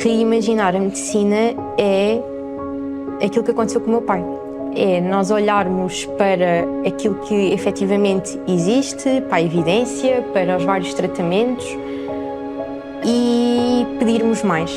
reimaginar a medicina é aquilo que aconteceu com o meu pai. É nós olharmos para aquilo que efetivamente existe, para a evidência, para os vários tratamentos e pedirmos mais.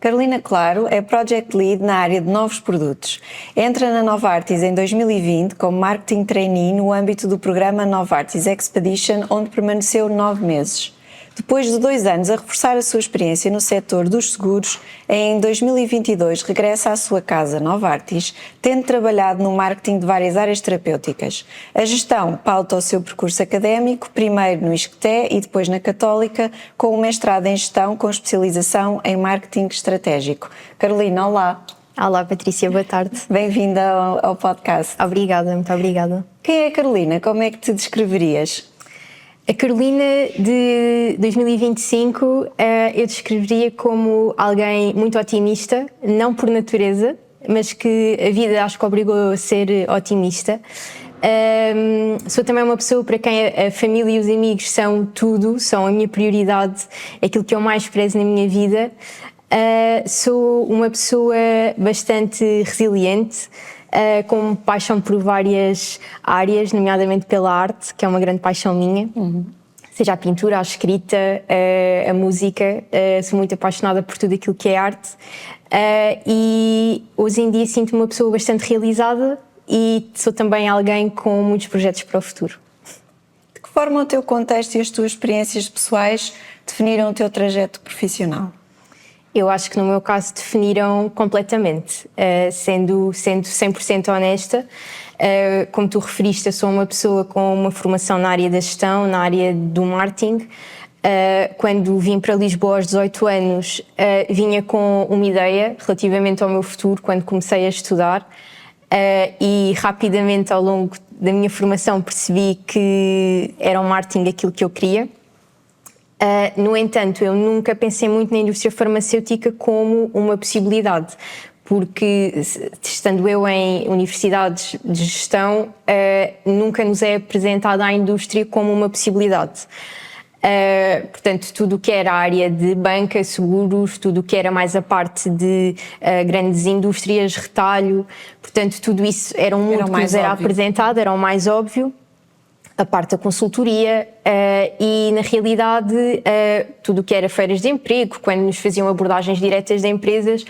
Carolina Claro é Project Lead na área de novos produtos. Entra na Novartis em 2020 como Marketing Trainee no âmbito do programa Novartis Expedition, onde permaneceu 9 meses. Depois de 2 anos a reforçar a sua experiência no setor dos seguros, em 2022 regressa à sua casa Novartis, tendo trabalhado no marketing de várias áreas terapêuticas. A gestão pauta o seu percurso académico, primeiro no ISCTE e depois na Católica, com um mestrado em gestão com especialização em marketing estratégico. Carolina, olá. Olá, Patrícia, boa tarde. Bem-vinda ao podcast. Obrigada, muito obrigada. Quem é a Carolina? Como é que te descreverias? A Carolina de 2025 eu descreveria como alguém muito otimista, não por natureza, mas que a vida acho que obrigou a ser otimista. Sou também uma pessoa para quem a família e os amigos são tudo, são a minha prioridade, aquilo que eu mais prezo na minha vida. Sou uma pessoa bastante resiliente, com paixão por várias áreas, nomeadamente pela arte, que é uma grande paixão minha. Seja a pintura, a escrita, a música. Sou muito apaixonada por tudo aquilo que é arte. E hoje em dia sinto-me uma pessoa bastante realizada e sou também alguém com muitos projetos para o futuro. De que forma o teu contexto e as tuas experiências pessoais definiram o teu trajeto profissional? Eu acho que no meu caso definiram completamente, sendo 100% honesta. Como tu referiste, eu sou uma pessoa com uma formação na área da gestão, na área do marketing. Quando vim para Lisboa aos 18 anos, vinha com uma ideia relativamente ao meu futuro quando comecei a estudar e rapidamente ao longo da minha formação percebi que era o marketing aquilo que eu queria. No entanto, eu nunca pensei muito na indústria farmacêutica como uma possibilidade, porque estando eu em universidades de gestão, nunca nos é apresentada a indústria como uma possibilidade. Portanto, tudo o que era a área de banca, seguros, tudo o que era mais a parte de grandes indústrias, retalho, portanto, tudo isso era um mundo que nos era apresentado, era o mais óbvio. A parte da consultoria e, na realidade, tudo o que era feiras de emprego, quando nos faziam abordagens diretas de empresas,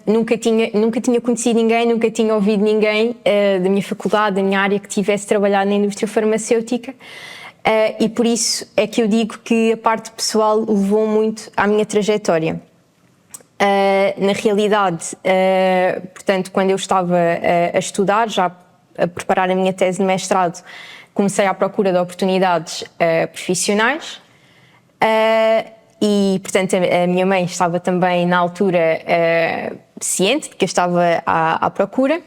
nunca tinha conhecido ninguém, nunca tinha ouvido ninguém da minha faculdade, da minha área, que tivesse trabalhado na indústria farmacêutica. E por isso é que eu digo que a parte pessoal levou muito à minha trajetória. Na realidade, portanto, quando eu estava a estudar, já a preparar a minha tese de mestrado, comecei à procura de oportunidades profissionais e, portanto, a minha mãe estava também, na altura, ciente de que eu estava à procura.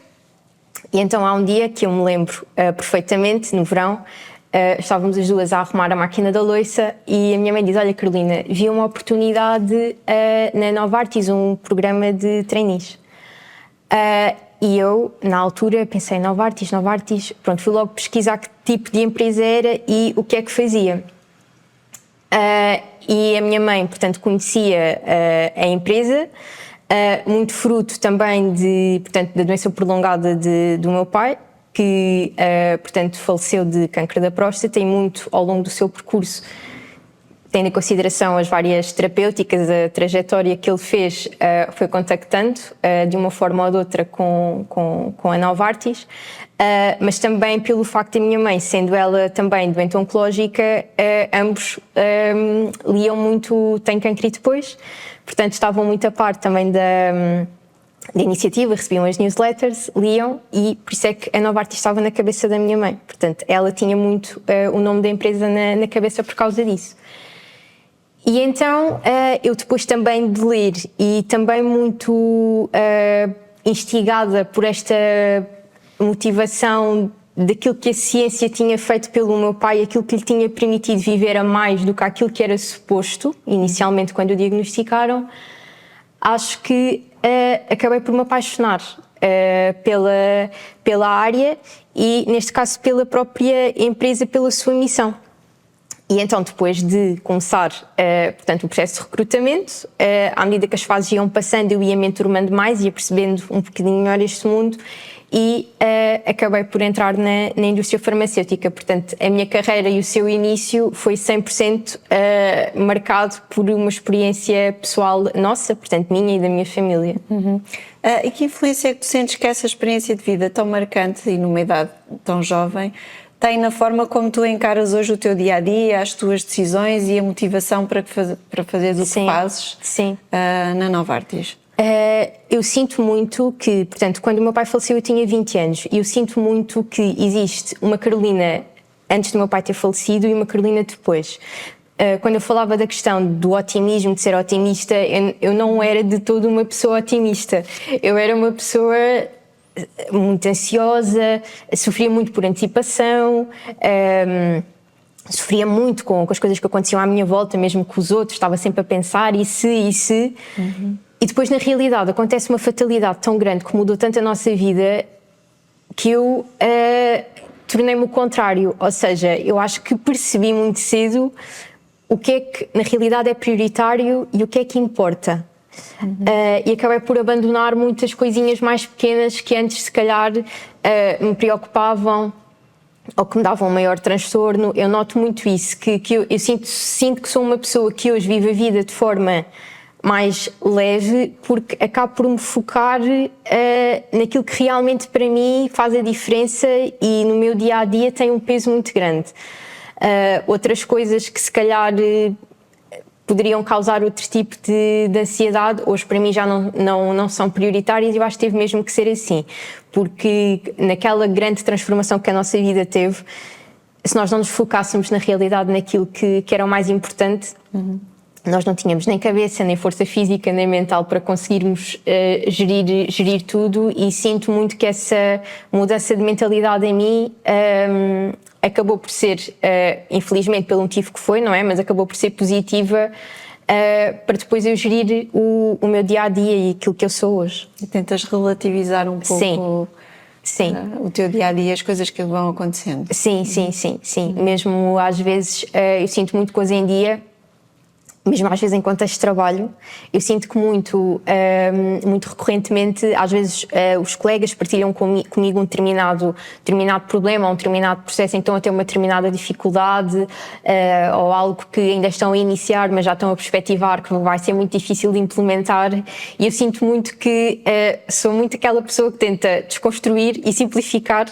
E então há um dia que eu me lembro perfeitamente, no verão, estávamos as duas a arrumar a máquina da louça e a minha mãe diz: olha, Carolina, vi uma oportunidade na Novartis, um programa de trainees. E eu, na altura, pensei, Novartis, pronto, fui logo pesquisar que tipo de empresa era e o que é que fazia. E a minha mãe, portanto, conhecia a empresa, muito fruto também da doença prolongada do meu pai, que, portanto, faleceu de câncer da próstata e muito ao longo do seu percurso, tendo em consideração as várias terapêuticas, a trajetória que ele fez, foi contactando de uma forma ou de outra com a Novartis, mas também pelo facto da minha mãe, sendo ela também doente oncológica, ambos liam muito Tem Cancro depois, portanto estavam muito a par também da iniciativa, recebiam as newsletters, liam e por isso é que a Novartis estava na cabeça da minha mãe, portanto ela tinha muito o nome da empresa na cabeça por causa disso. E então, eu depois também de ler e também muito instigada por esta motivação daquilo que a ciência tinha feito pelo meu pai, aquilo que lhe tinha permitido viver a mais do que aquilo que era suposto, inicialmente quando o diagnosticaram, acho que acabei por me apaixonar pela área e, neste caso, pela própria empresa, pela sua missão. E então, depois de começar portanto, o processo de recrutamento, à medida que as fases iam passando, eu ia me enturmando mais, ia percebendo um bocadinho melhor este mundo e acabei por entrar na indústria farmacêutica. Portanto, a minha carreira e o seu início foi 100% marcado por uma experiência pessoal nossa, portanto, minha e da minha família. E que influência é que tu sentes que essa experiência de vida tão marcante e numa idade tão jovem tem na forma como tu encaras hoje o teu dia-a-dia, as tuas decisões e a motivação para fazeres o que fazes na Novartis? Eu sinto muito que, portanto, quando o meu pai faleceu eu tinha 20 anos e eu sinto muito que existe uma Carolina antes do meu pai ter falecido e uma Carolina depois. Quando eu falava da questão do otimismo, de ser otimista, eu não era de todo uma pessoa otimista. Eu era uma pessoa muito ansiosa, sofria muito por antecipação, sofria muito com as coisas que aconteciam à minha volta, mesmo com os outros, estava sempre a pensar e se. E depois, na realidade, acontece uma fatalidade tão grande que mudou tanto a nossa vida que eu tornei-me o contrário. Ou seja, eu acho que percebi muito cedo o que é que, na realidade, é prioritário e o que é que importa. E acabei por abandonar muitas coisinhas mais pequenas que antes, se calhar, me preocupavam ou que me davam um maior transtorno. Eu noto muito isso, que eu sinto que sou uma pessoa que hoje vive a vida de forma mais leve, porque acabo por me focar naquilo que realmente para mim faz a diferença e no meu dia-a-dia tem um peso muito grande. Outras coisas que se calhar poderiam causar outro tipo de ansiedade, hoje para mim já não são prioritárias e eu acho que teve mesmo que ser assim, porque naquela grande transformação que a nossa vida teve, se nós não nos focássemos na realidade naquilo que era o mais importante, nós não tínhamos nem cabeça, nem força física, nem mental para conseguirmos gerir tudo e sinto muito que essa mudança de mentalidade em mim acabou por ser, infelizmente pelo motivo que foi, não é? Mas acabou por ser positiva para depois eu gerir o meu dia-a-dia e aquilo que eu sou hoje. E tentas relativizar um pouco o teu dia-a-dia, as coisas que vão acontecendo. Sim. Mesmo às vezes eu sinto muito que hoje em dia, mesmo às vezes em contexto de trabalho, eu sinto que muito recorrentemente, às vezes os colegas partilham comigo um determinado problema, um determinado processo, então a ter uma determinada dificuldade ou algo que ainda estão a iniciar, mas já estão a perspectivar que vai ser muito difícil de implementar, e eu sinto muito que sou muito aquela pessoa que tenta desconstruir e simplificar.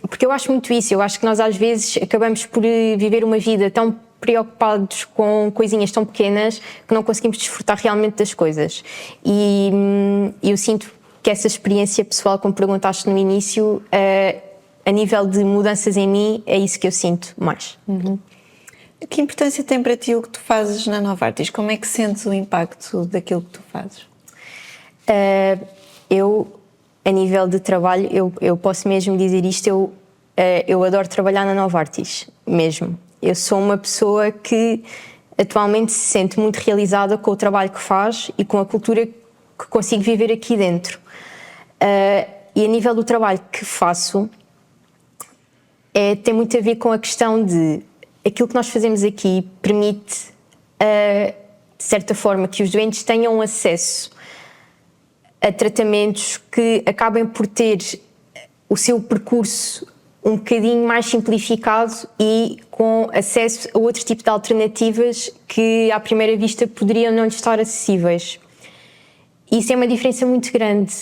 Porque eu acho muito isso, eu acho que nós às vezes acabamos por viver uma vida tão preocupados com coisinhas tão pequenas que não conseguimos desfrutar realmente das coisas. E eu sinto que essa experiência pessoal, como perguntaste no início, a nível de mudanças em mim, é isso que eu sinto mais. Que importância tem para ti o que tu fazes na Novartis? Como é que sentes o impacto daquilo que tu fazes? Eu, a nível de trabalho, eu posso mesmo dizer isto, eu adoro trabalhar na Novartis, mesmo. Eu sou uma pessoa que atualmente se sente muito realizada com o trabalho que faz e com a cultura que consigo viver aqui dentro. E a nível do trabalho que faço, tem muito a ver com a questão de aquilo que nós fazemos aqui permite, de certa forma, que os doentes tenham acesso a tratamentos que acabem por ter o seu percurso um bocadinho mais simplificado e com acesso a outros tipos de alternativas que à primeira vista poderiam não lhes estar acessíveis. Isso é uma diferença muito grande,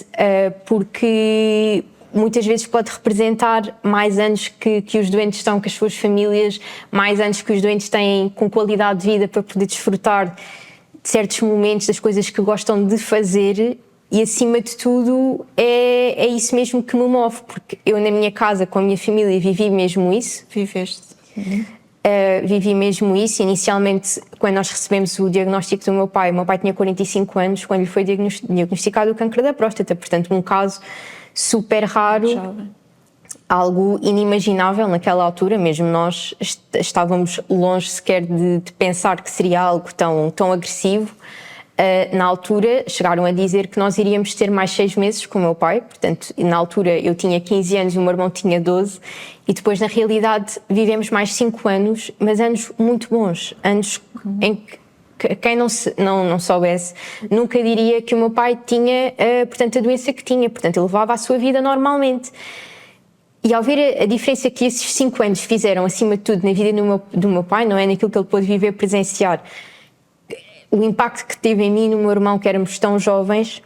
porque muitas vezes pode representar mais anos que os doentes estão com as suas famílias, mais anos que os doentes têm com qualidade de vida para poder desfrutar de certos momentos, das coisas que gostam de fazer. E acima de tudo é isso mesmo que me move, porque eu na minha casa com a minha família vivi mesmo isso. Viveste? Vivi mesmo isso. Inicialmente, quando nós recebemos o diagnóstico do meu pai tinha 45 anos quando lhe foi diagnosticado o cancro da próstata, portanto um caso super raro. Jovem. algo inimaginável naquela altura, mesmo nós estávamos longe sequer de pensar que seria algo tão agressivo. Na altura chegaram a dizer que nós iríamos ter mais 6 meses com o meu pai, portanto na altura eu tinha 15 anos e o meu irmão tinha 12, e depois na realidade vivemos mais 5 anos, mas anos muito bons, anos em que quem não soubesse nunca diria que o meu pai tinha portanto a doença que tinha, portanto ele levava a sua vida normalmente. E ao ver a diferença que esses 5 anos fizeram acima de tudo na vida do meu pai, não é, naquilo que ele pôde viver, presenciar, o impacto que teve em mim e no meu irmão, que éramos tão jovens,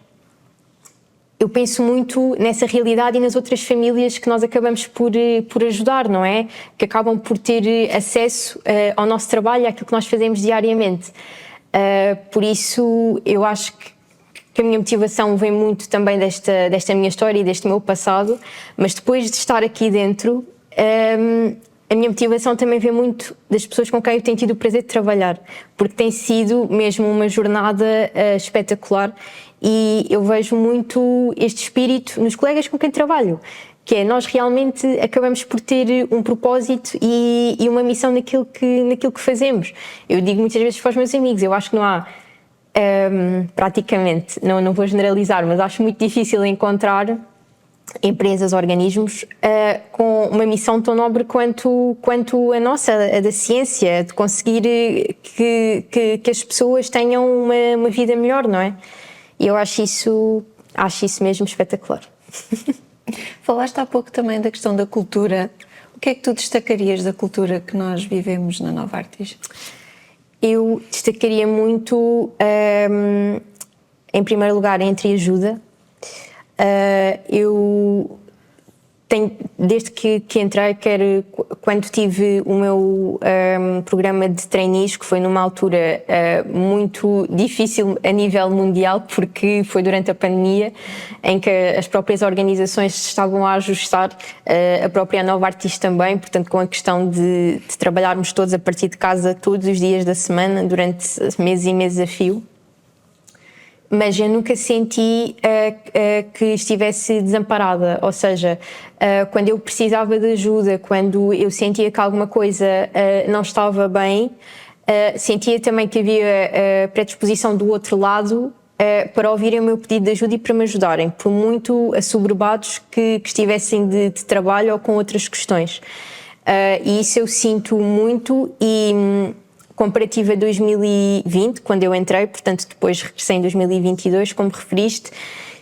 eu penso muito nessa realidade e nas outras famílias que nós acabamos por ajudar, não é? Que acabam por ter acesso ao nosso trabalho, àquilo que nós fazemos diariamente. Por isso, eu acho que a minha motivação vem muito também desta minha história e deste meu passado, mas depois de estar aqui dentro, a minha motivação também vem muito das pessoas com quem eu tenho tido o prazer de trabalhar, porque tem sido mesmo uma jornada espetacular, e eu vejo muito este espírito nos colegas com quem trabalho, que é nós realmente acabamos por ter um propósito e uma missão naquilo que fazemos. Eu digo muitas vezes para os meus amigos, eu acho que não há, praticamente, não vou generalizar, mas acho muito difícil encontrar empresas, organismos com uma missão tão nobre quanto a nossa, a da ciência, de conseguir que as pessoas tenham uma vida melhor, não é? E eu acho isso mesmo espetacular. Falaste há pouco também da questão da cultura. O que é que tu destacarias da cultura que nós vivemos na Novartis? Eu destacaria muito, em primeiro lugar, a entreajuda. Eu tenho, desde que entrei, quando tive o meu programa de trainees, que foi numa altura muito difícil a nível mundial, porque foi durante a pandemia, em que as próprias organizações se estavam a ajustar, a própria Novartis também, portanto com a questão de trabalharmos todos a partir de casa todos os dias da semana, durante meses e meses a fio. Mas eu nunca senti que estivesse desamparada, ou seja, quando eu precisava de ajuda, quando eu sentia que alguma coisa não estava bem, sentia também que havia predisposição do outro lado para ouvirem o meu pedido de ajuda e para me ajudarem, por muito assoberbados que estivessem de trabalho ou com outras questões. E isso eu sinto muito, e comparativa a 2020, quando eu entrei, portanto depois regressei em 2022, como referiste,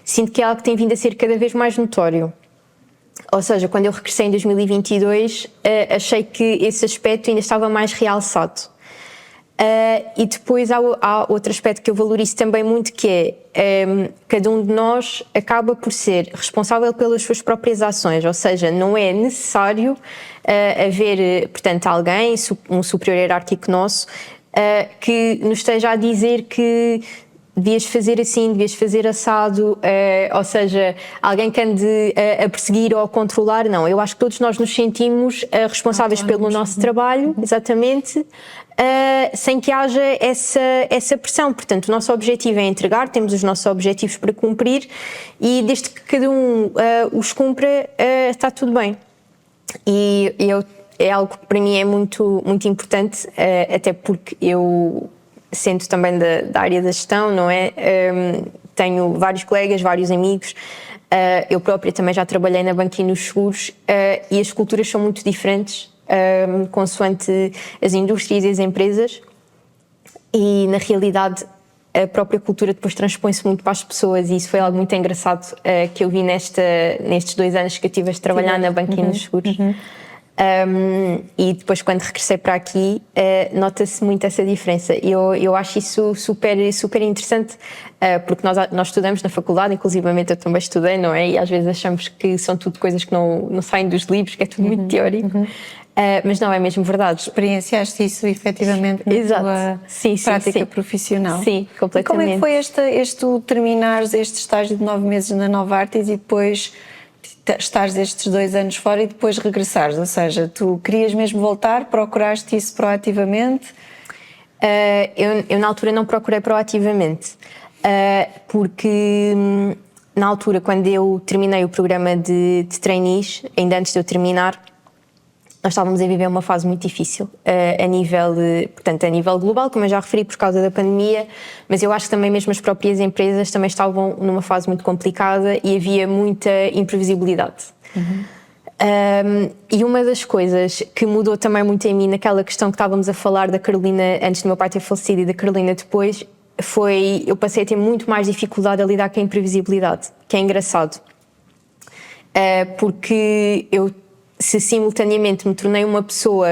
sinto que é algo que tem vindo a ser cada vez mais notório. Ou seja, quando eu regressei em 2022, achei que esse aspecto ainda estava mais realçado. E depois há outro aspecto que eu valorizo também muito, que é cada um de nós acaba por ser responsável pelas suas próprias ações, ou seja, não é necessário haver, portanto, alguém, um superior hierárquico nosso, que nos esteja a dizer que devias fazer assim, devias fazer assado, ou seja, alguém que ande a perseguir ou a controlar. Não, eu acho que todos nós nos sentimos responsáveis pelo nosso trabalho, exatamente, sem que haja essa pressão. Portanto, o nosso objetivo é entregar, temos os nossos objetivos para cumprir, e desde que cada um os cumpra, está tudo bem. E é algo que para mim é muito, muito importante, até porque eu, sendo também da área da gestão, não é? Tenho vários colegas, vários amigos, eu própria também já trabalhei na banca e nos seguros, e as culturas são muito diferentes, consoante as indústrias e as empresas, e na realidade a própria cultura depois transpõe-se muito para as pessoas, e isso foi algo muito engraçado que eu vi nestes 2 anos que eu tive a trabalhar na banca e nos seguros. E depois, quando regressei para aqui, nota-se muito essa diferença. Eu acho isso super, super interessante, porque nós estudamos na faculdade, inclusivamente eu também estudei, não é? E às vezes achamos que são tudo coisas que não saem dos livros, que é tudo muito teórico. Mas não, é mesmo verdade. Experienciaste isso efetivamente na tua prática profissional? Sim, completamente. E como é que foi terminares este estágio de 9 meses na Novartis e depois estares estes 2 anos fora e depois regressares? Ou seja, tu querias mesmo voltar, procuraste isso proativamente? Eu na altura não procurei proativamente, porque na altura, quando eu terminei o programa de trainees, ainda antes de eu terminar, nós estávamos a viver uma fase muito difícil, portanto, a nível global, como eu já referi, por causa da pandemia, mas eu acho que também mesmo as próprias empresas também estavam numa fase muito complicada e havia muita imprevisibilidade. E uma das coisas que mudou também muito em mim, naquela questão que estávamos a falar da Carolina antes do meu pai ter falecido e da Carolina depois, foi eu passei a ter muito mais dificuldade a lidar com a imprevisibilidade, que é engraçado, porque eu, se simultaneamente me tornei uma pessoa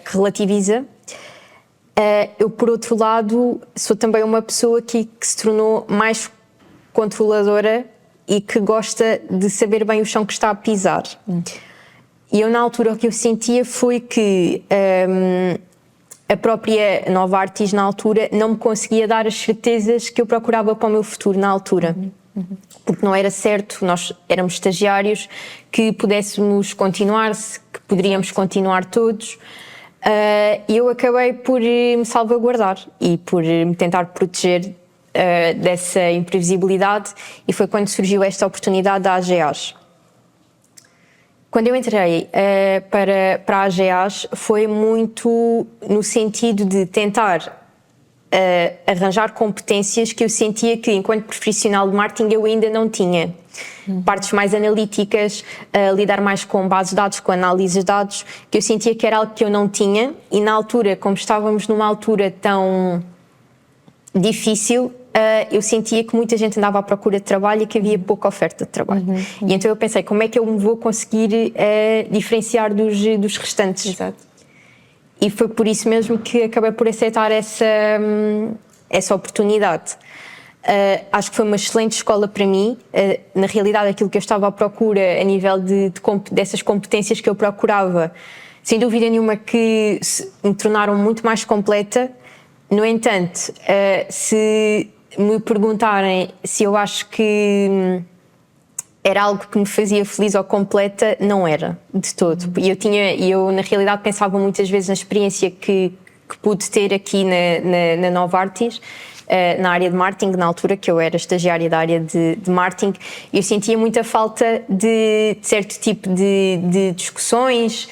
que relativiza, eu, por outro lado, sou também uma pessoa que se tornou mais controladora e que gosta de saber bem o chão que está a pisar. E eu, na altura, o que eu sentia foi que a própria Novartis, na altura, não me conseguia dar as certezas que eu procurava para o meu futuro, na altura. Porque não era certo, nós éramos estagiários, que pudéssemos continuar, que poderíamos continuar todos. E eu acabei por me salvaguardar e por me tentar proteger dessa imprevisibilidade, e foi quando surgiu esta oportunidade da AGAs. Quando eu entrei para a AGAs, foi muito no sentido de tentar arranjar competências que eu sentia que, enquanto profissional de marketing, eu ainda não tinha. Partes mais analíticas, lidar mais com bases de dados, com análise de dados, que eu sentia que era algo que eu não tinha, e na altura, como estávamos numa altura tão difícil, eu sentia que muita gente andava à procura de trabalho e que havia pouca oferta de trabalho. E então eu pensei, como é que eu me vou conseguir diferenciar dos restantes? Exato. E foi por isso mesmo que acabei por aceitar essa oportunidade. Acho que foi uma excelente escola para mim. Na realidade, aquilo que eu estava à procura a nível dessas competências que eu procurava, sem dúvida nenhuma que me tornaram muito mais completa. No entanto, se me perguntarem se eu acho que era algo que me fazia feliz ou completa, não era, de todo. E eu na realidade pensava muitas vezes na experiência que pude ter aqui na Novartis, na área de marketing, na altura que eu era estagiária da área de marketing, e eu sentia muita falta de certo tipo de discussões,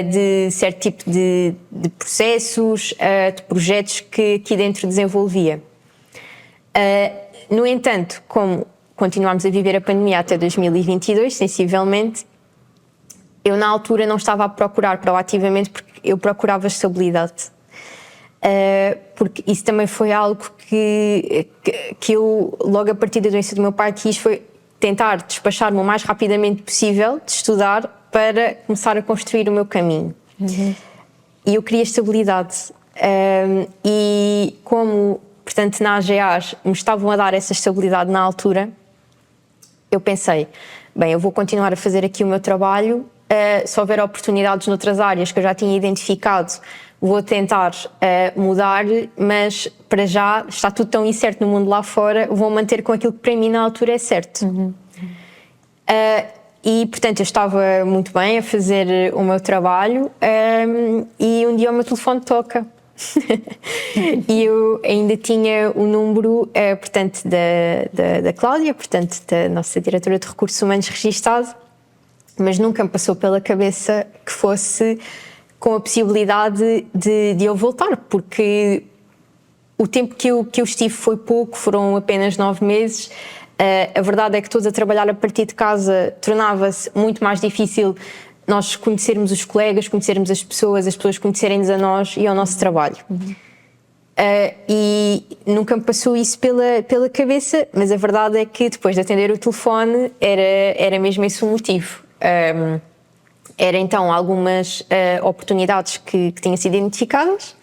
de certo tipo de processos, de projetos que aqui dentro desenvolvia. No entanto, como continuámos a viver a pandemia até 2022, sensivelmente, eu na altura não estava a procurar proativamente, porque eu procurava estabilidade. Porque isso também foi algo que eu, logo a partir da doença do meu pai, quis foi tentar despachar-me o mais rapidamente possível de estudar para começar a construir o meu caminho. E eu queria estabilidade. E como, portanto, na AGAs me estavam a dar essa estabilidade na altura, eu pensei, bem, eu vou continuar a fazer aqui o meu trabalho, se houver oportunidades noutras áreas que eu já tinha identificado, vou tentar mudar, mas para já está tudo tão incerto no mundo lá fora, vou manter com aquilo que para mim na altura é certo. E, portanto, eu estava muito bem a fazer o meu trabalho, e um dia o meu telefone toca. E eu ainda tinha o número, portanto, da Cláudia, portanto, da nossa diretora de recursos humanos, registado, mas nunca me passou pela cabeça que fosse com a possibilidade de eu voltar, porque o tempo que eu estive foi pouco, foram apenas 9 meses. A verdade é que todos a trabalhar a partir de casa tornava-se muito mais difícil nós conhecermos os colegas, conhecermos as pessoas conhecerem-nos a nós e ao nosso trabalho. E nunca me passou isso pela cabeça, mas a verdade é que depois de atender o telefone era mesmo esse o motivo. Era então algumas oportunidades que tinham sido identificadas,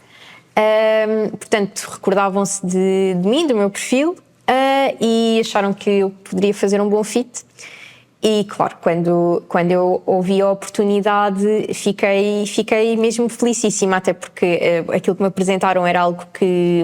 portanto recordavam-se de mim, do meu perfil, e acharam que eu poderia fazer um bom fit. E claro, quando eu ouvi a oportunidade, fiquei mesmo felicíssima, até porque aquilo que me apresentaram era algo que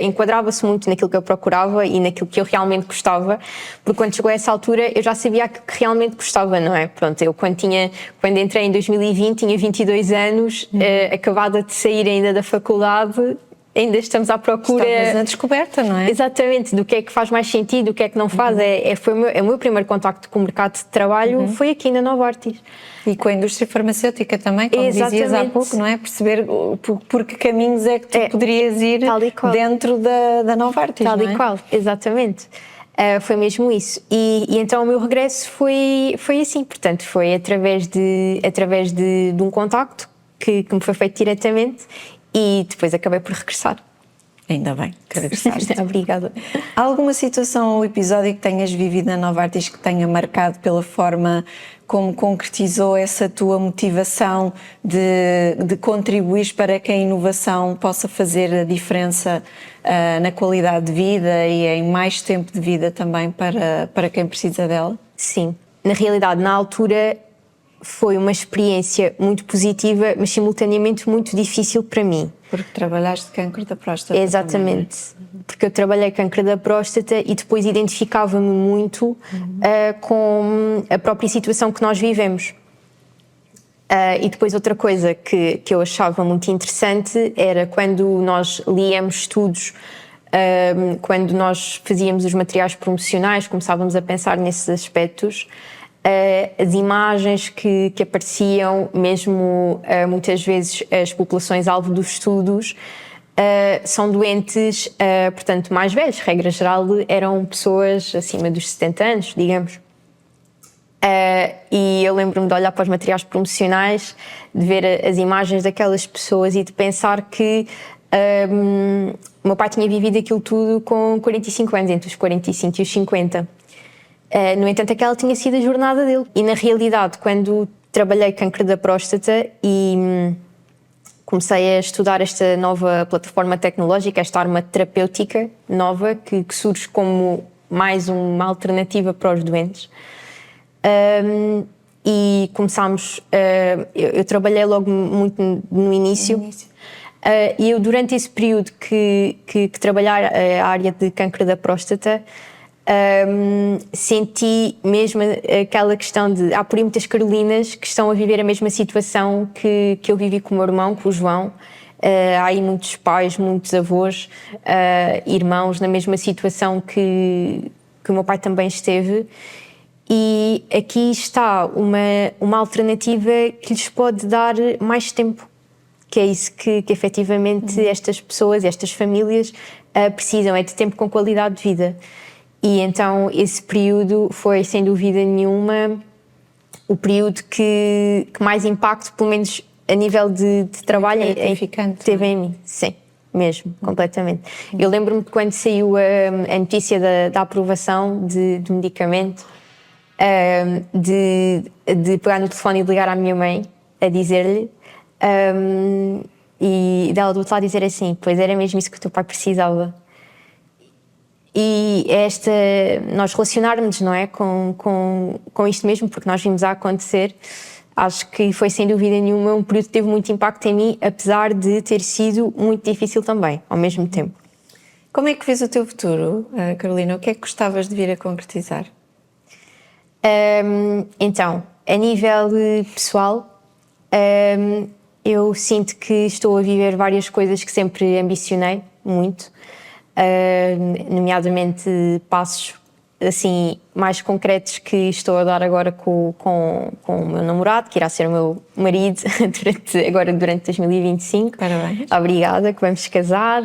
enquadrava-se muito naquilo que eu procurava e naquilo que eu realmente gostava, porque quando chegou a essa altura eu já sabia que realmente gostava, não é? Pronto, eu quando entrei em 2020 tinha 22 anos, acabada de sair ainda da faculdade, ainda estamos à procura. Estavas na descoberta, não é? Exatamente, do que é que faz mais sentido, o que é que não faz. Foi o meu primeiro contacto com o mercado de trabalho, foi aqui na Novartis. E com a indústria farmacêutica também, como dizias há pouco, não é? Perceber por que caminhos é que tu poderias ir dentro da Novartis, tal não é? e qual, exatamente. Foi mesmo isso. E então o meu regresso foi assim, portanto, foi através de um contacto que me foi feito diretamente e depois acabei por regressar. Ainda bem que regressaste. Obrigada. Há alguma situação ou episódio que tenhas vivido na Novartis que tenha marcado pela forma como concretizou essa tua motivação de contribuir para que a inovação possa fazer a diferença na qualidade de vida e em mais tempo de vida também para quem precisa dela? Sim. Na realidade, na altura, foi uma experiência muito positiva, mas simultaneamente muito difícil para mim. Porque trabalhaste cancro da próstata. Exatamente. Também. Porque eu trabalhei cancro da próstata e depois identificava-me muito com a própria situação que nós vivemos. E depois outra coisa que eu achava muito interessante era quando nós líamos estudos, quando nós fazíamos os materiais promocionais, começávamos a pensar nesses aspectos, as imagens que apareciam, mesmo muitas vezes as populações-alvo dos estudos, são doentes, portanto, mais velhos. Regra geral, eram pessoas acima dos 70 anos, digamos. E eu lembro-me de olhar para os materiais promocionais, de ver as imagens daquelas pessoas e de pensar que o meu pai tinha vivido aquilo tudo com 45 anos, entre os 45 e os 50. No entanto, aquela tinha sido a jornada dele. E na realidade, quando trabalhei cancro da próstata e comecei a estudar esta nova plataforma tecnológica, esta arma terapêutica nova que surge como mais uma alternativa para os doentes, e começámos, eu trabalhei logo muito no início. E eu, durante esse período que trabalhar a área de cancro da próstata, senti mesmo aquela questão de há por aí muitas Carolinas que estão a viver a mesma situação que eu vivi com o meu irmão, com o João. Há aí muitos pais, muitos avós, irmãos na mesma situação que o meu pai também esteve. E aqui está uma alternativa que lhes pode dar mais tempo, que é isso que efetivamente estas pessoas, estas famílias precisam, é de tempo com qualidade de vida. E então esse período foi, sem dúvida nenhuma, o período que mais impacto, pelo menos a nível de trabalho, teve em mim. Sim, mesmo, completamente. Eu lembro-me de quando saiu a notícia da aprovação de medicamento, de pegar no telefone e ligar à minha mãe a dizer-lhe, e dela do outro lado dizer assim: pois era mesmo isso que o teu pai precisava. E nós relacionarmos, não é, com isto mesmo, porque nós vimos a acontecer, acho que foi sem dúvida nenhuma um período que teve muito impacto em mim, apesar de ter sido muito difícil também, ao mesmo tempo. Como é que vês o teu futuro, Carolina? O que é que gostavas de vir a concretizar? Então, a nível pessoal, eu sinto que estou a viver várias coisas que sempre ambicionei muito, nomeadamente passos assim mais concretos que estou a dar agora com o meu namorado, que irá ser o meu marido durante 2025. Parabéns. Obrigada, que vamos casar.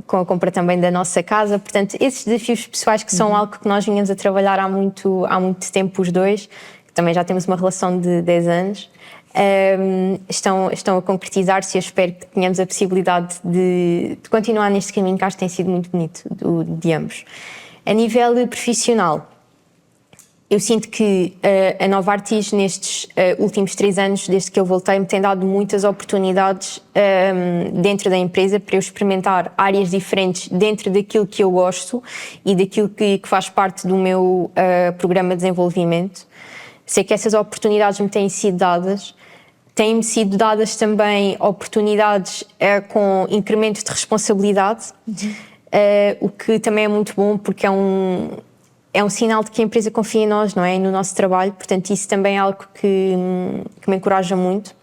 Com a compra também da nossa casa. Portanto, esses desafios pessoais que são algo que nós vinhamos a trabalhar há muito tempo os dois, que também já temos uma relação de 10 anos, estão a concretizar-se e eu espero que tenhamos a possibilidade de continuar neste caminho, que acho que tem sido muito bonito de ambos. A nível profissional, eu sinto que a Novartis, nestes últimos 3 anos, desde que eu voltei, me tem dado muitas oportunidades dentro da empresa para eu experimentar áreas diferentes dentro daquilo que eu gosto e daquilo que faz parte do meu programa de desenvolvimento. Sei que essas oportunidades me têm sido dadas. Têm-me sido dadas também oportunidades com incremento de responsabilidade, o que também é muito bom, porque é um sinal de que a empresa confia em nós, não é? E no nosso trabalho, portanto isso também é algo que me encoraja muito.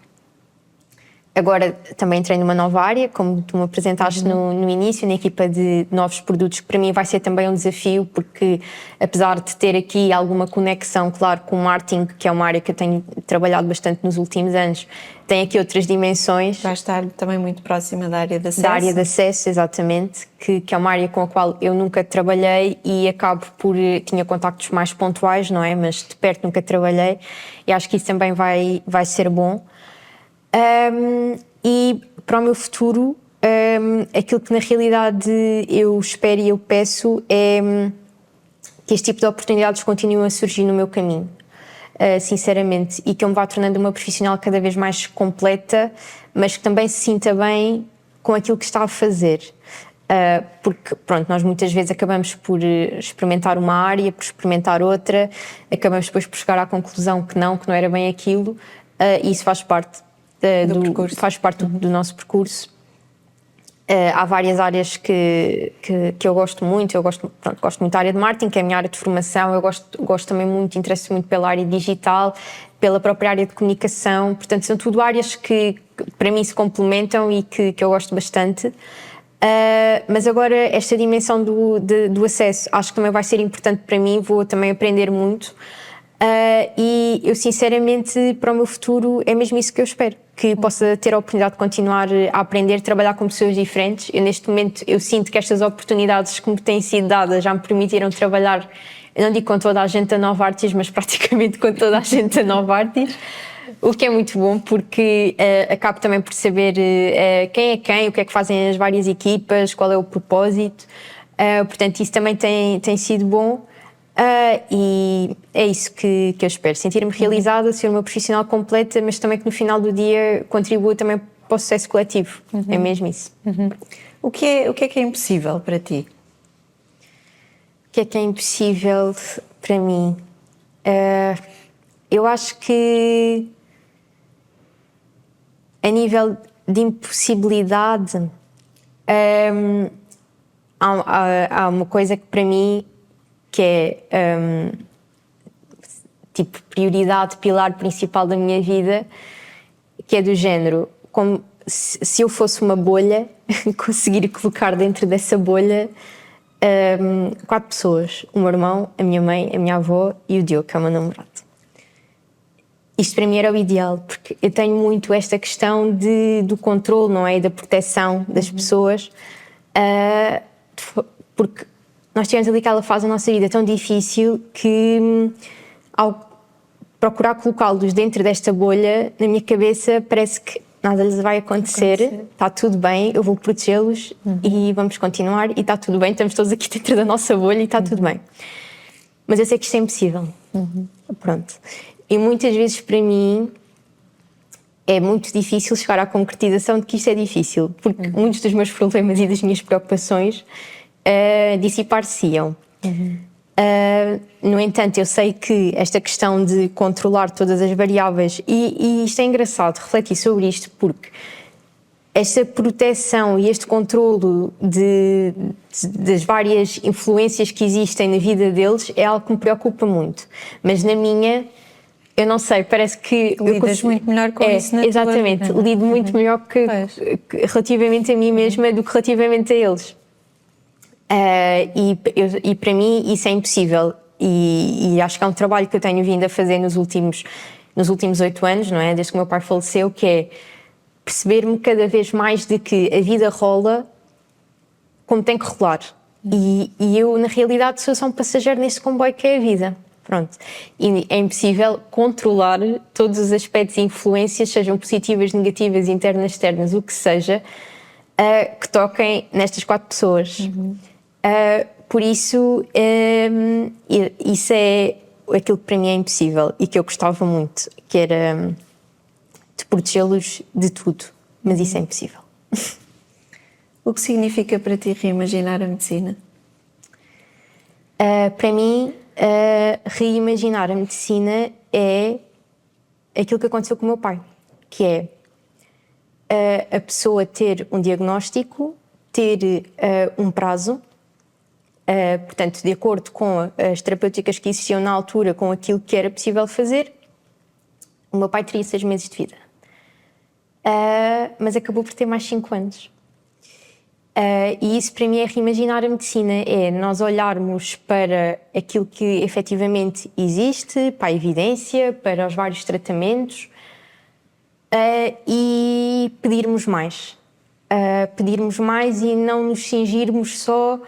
Agora também entrei numa nova área, como tu me apresentaste no início, na equipa de novos produtos, que para mim vai ser também um desafio, porque apesar de ter aqui alguma conexão, claro, com o marketing, que é uma área que eu tenho trabalhado bastante nos últimos anos, tem aqui outras dimensões. Vai estar também muito próxima da área de acesso. Da área de acesso, exatamente, que é uma área com a qual eu nunca trabalhei e acabo por... Tinha contactos mais pontuais, não é? Mas de perto nunca trabalhei e acho que isso também vai ser bom. E para o meu futuro, aquilo que na realidade eu espero e eu peço é que este tipo de oportunidades continuem a surgir no meu caminho, sinceramente, e que eu me vá tornando uma profissional cada vez mais completa, mas que também se sinta bem com aquilo que está a fazer. Porque, pronto, nós muitas vezes acabamos por experimentar uma área, por experimentar outra, acabamos depois por chegar à conclusão que não era bem aquilo, e isso faz parte do nosso percurso. Há várias áreas que eu gosto muito. Eu gosto muito da área de marketing, que é a minha área de formação. Eu gosto também muito, interesso muito pela área digital, pela própria área de comunicação. Portanto, são tudo áreas que para mim se complementam e que eu gosto bastante. Mas agora esta dimensão do acesso acho que também vai ser importante para mim. Vou também aprender muito. E eu sinceramente, para o meu futuro, é mesmo isso que eu espero, que possa ter a oportunidade de continuar a aprender, trabalhar com pessoas diferentes. Eu neste momento, eu sinto que estas oportunidades que me têm sido dadas já me permitiram trabalhar, eu não digo com toda a gente da Novartis, mas praticamente com toda a gente da Novartis, o que é muito bom, porque acabo também por saber quem é quem, o que é que fazem as várias equipas, qual é o propósito, portanto isso também tem sido bom. E é isso que eu espero, sentir-me realizada, ser uma profissional completa, mas também que no final do dia contribua também para o sucesso coletivo. É mesmo isso. O que é impossível para ti? O que é impossível para mim? Eu acho que a nível de impossibilidade há uma coisa que para mim que é tipo prioridade, pilar principal da minha vida, que é do género, como se eu fosse uma bolha, conseguir colocar dentro dessa bolha 4 pessoas, o meu irmão, a minha mãe, a minha avó e o Diogo, que é o meu namorado. Isto para mim era o ideal, porque eu tenho muito esta questão do controle, não é? E da proteção das pessoas, porque nós tivemos ali aquela fase da nossa vida tão difícil que, ao procurar colocá-los dentro desta bolha, na minha cabeça parece que nada lhes vai acontecer, está tudo bem, eu vou protegê-los e vamos continuar e está tudo bem, estamos todos aqui dentro da nossa bolha e está tudo bem. Mas eu sei que isto é impossível. Pronto. E muitas vezes para mim é muito difícil chegar à concretização de que isto é difícil, porque muitos dos meus problemas e das minhas preocupações dissipar-se-iam. No entanto, eu sei que esta questão de controlar todas as variáveis, e isto é engraçado, refletir sobre isto, porque esta proteção e este controlo das várias influências que existem na vida deles é algo que me preocupa muito. Mas na minha, eu não sei, parece que... Lidas muito melhor com isso na exatamente, tua vida. lido muito melhor que relativamente a mim mesma do que relativamente a eles. E para mim isso é impossível e acho que é um trabalho que eu tenho vindo a fazer nos últimos 8 anos, não é? Desde que o meu pai faleceu, que é perceber-me cada vez mais de que a vida rola como tem que rolar e eu na realidade sou só um passageiro neste comboio que é a vida. Pronto. E é impossível controlar todos os aspectos e influências, sejam positivas, negativas, internas, externas, o que seja, que toquem nestas 4 pessoas. Por isso, isso é aquilo que para mim é impossível e que eu gostava muito, que era de protegê-los de tudo, mas isso é impossível. O que significa para ti reimaginar a medicina? Para mim, reimaginar a medicina é aquilo que aconteceu com o meu pai, que é a pessoa ter um diagnóstico, ter um prazo, portanto, de acordo com as terapêuticas que existiam na altura, com aquilo que era possível fazer, o meu pai teria 6 meses de vida. mas acabou por ter mais 5 anos. E isso para mim é reimaginar a medicina, é nós olharmos para aquilo que efetivamente existe, para a evidência, para os vários tratamentos, e pedirmos mais. Pedirmos mais e não nos cingirmos só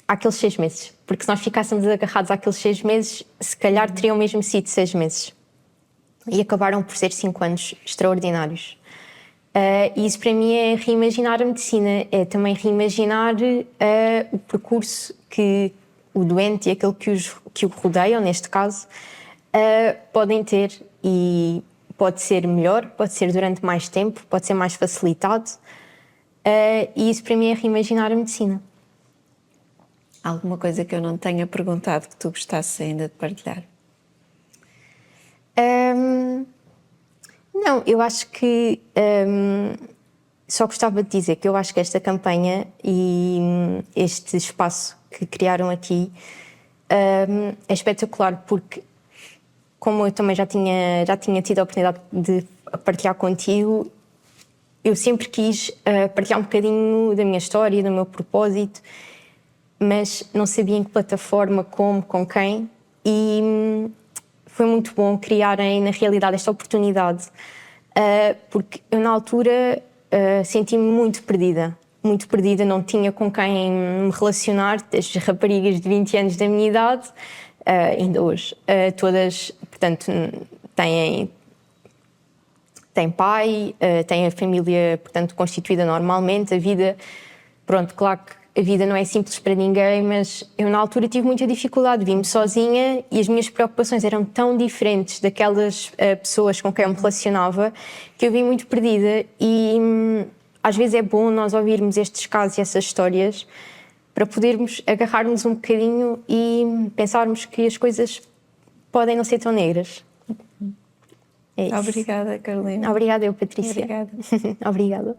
àqueles 6 meses. Porque se nós ficássemos agarrados àqueles 6 meses, se calhar teriam mesmo sido 6 meses. E acabaram por ser 5 anos extraordinários. E isso para mim é reimaginar a medicina, é também reimaginar o percurso que o doente e aquele que o rodeiam, neste caso, podem ter, e pode ser melhor, pode ser durante mais tempo, pode ser mais facilitado, e isso para mim é reimaginar a medicina. Alguma coisa que eu não tenha perguntado que tu gostasses ainda de partilhar? Não, eu acho que só gostava de dizer que eu acho que esta campanha e este espaço que criaram aqui é espetacular, porque como eu também já tinha tido a oportunidade de partilhar contigo, eu sempre quis partilhar um bocadinho da minha história, do meu propósito, mas não sabia em que plataforma, como, com quem, e foi muito bom criarem, na realidade, esta oportunidade, porque eu, na altura, senti-me muito perdida, não tinha com quem me relacionar, as raparigas de 20 anos da minha idade, ainda hoje, todas, portanto, têm pai, têm a família, portanto, constituída normalmente, a vida, pronto, claro que a vida não é simples para ninguém, mas eu na altura tive muita dificuldade, vim-me sozinha e as minhas preocupações eram tão diferentes daquelas pessoas com quem eu me relacionava que eu vim muito perdida, e às vezes é bom nós ouvirmos estes casos e essas histórias para podermos agarrar-nos um bocadinho e pensarmos que as coisas podem não ser tão negras. É isso. Obrigada, Carolina. Obrigada, Patrícia. Obrigada. Obrigada.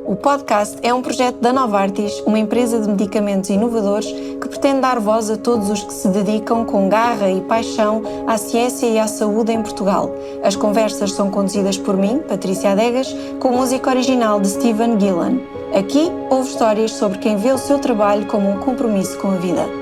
O podcast é um projeto da Novartis, uma empresa de medicamentos inovadores que pretende dar voz a todos os que se dedicam com garra e paixão à ciência e à saúde em Portugal. As conversas são conduzidas por mim, Patrícia Adegas, com música original de Steven Gillan. Aqui houve histórias sobre quem vê o seu trabalho como um compromisso com a vida.